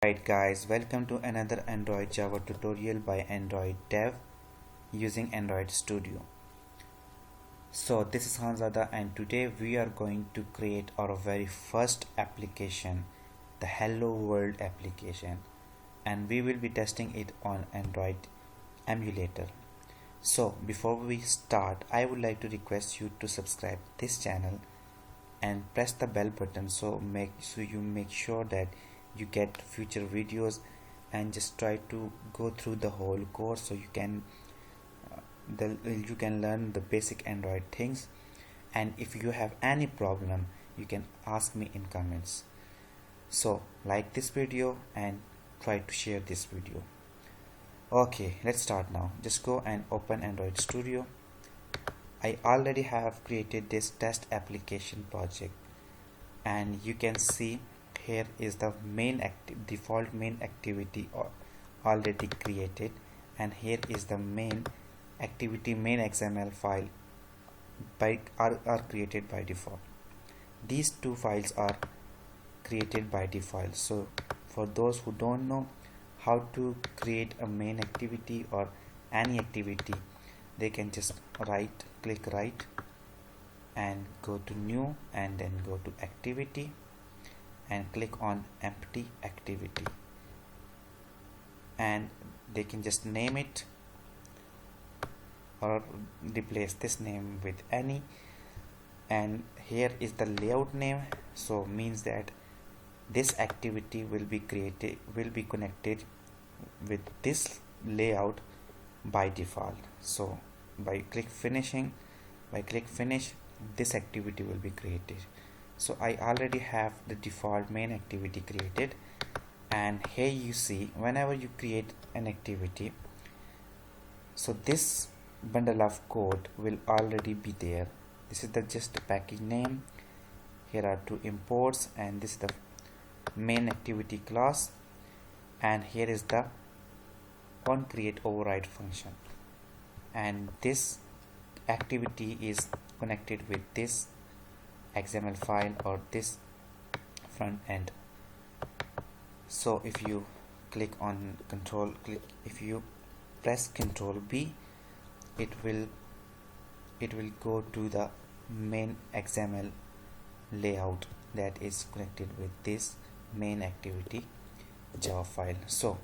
Right guys, welcome to another Android Java tutorial by Android Dev using Android Studio. So this is Hanzada and today we are going to create our very first application, the Hello World application, and we will be testing it on Android emulator. So before we start, I would like to request you to subscribe this channel and press the bell button so you make sure that you get future videos, and just try to go through the whole course so you can learn the basic Android things. And if you have any problem, you can ask me in comments. So like this video and try to share this video. Okay, let's start now. Just go and open Android Studio. I already have created this test application project, and you can see here is the default main activity already created, and here is the main activity main XML file are created by default. These two files are created by default. So for those who don't know how to create a main activity or any activity, they can just click right and go to new, and then go to activity and click on empty activity, and they can just name it or replace this name with any. And here is the layout name, so means that this activity will be connected with this layout by default. So by click finish, this activity will be created. So I already have the default main activity created, and here you see whenever you create an activity, so this bundle of code will already be there. This is just the package name. Here are two imports, and this is the main activity class, and here is the onCreate override function, and this activity is connected with this XML file or this front end. So if you click on if you press Control B, it will go to the main XML layout that is connected with this main activity Java file. So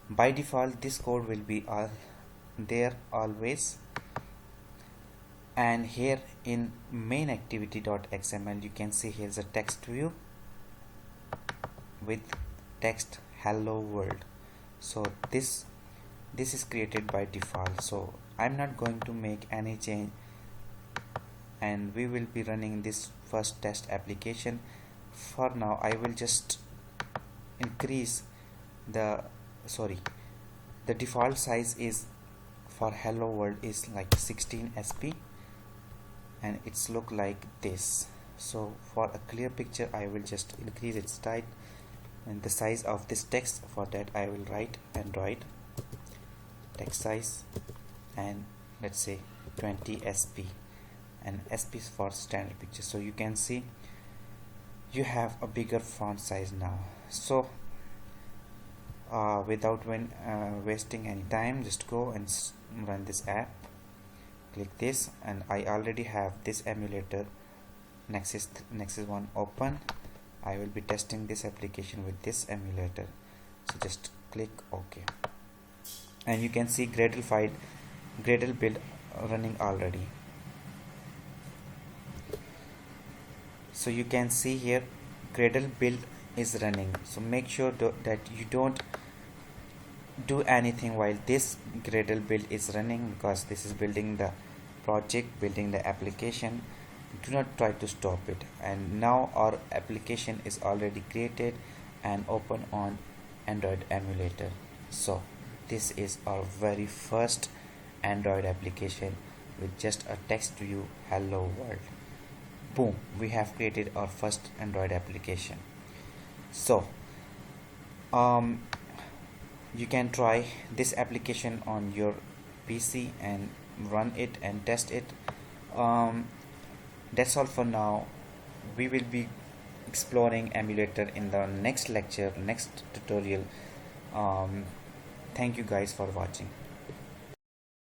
by default this code will be there always, and here in main activity.xml you can see here's a text view with text hello world. So this is created by default, so I'm not going to make any change, and we will be running this first test application. For now I will just increase the default size is for hello world is like 16 sp, and it's look like this. So for a clear picture I will just increase its type and the size of this text. For that I will write Android text size, and let's say 20 sp, and sp is for standard picture. So you can see you have a bigger font size now. So without wasting any time, just go and run this app. Click this, and I already have this emulator Nexus 1 open. I will be testing this application with this emulator, so just click OK, and you can see Gradle build running already. So you can see here Gradle build is running, so make sure that you don't do anything while this Gradle build is running, because this is building the project, building the application. Do not try to stop it. And now our application is already created and open on Android emulator. So this is our very first Android application with just a text view hello world. Boom, we have created our first Android application. So you can try this application on your PC and run it and test it. That's all for now. We will be exploring emulator in the next lecture, next tutorial. um, Thank you guys for watching.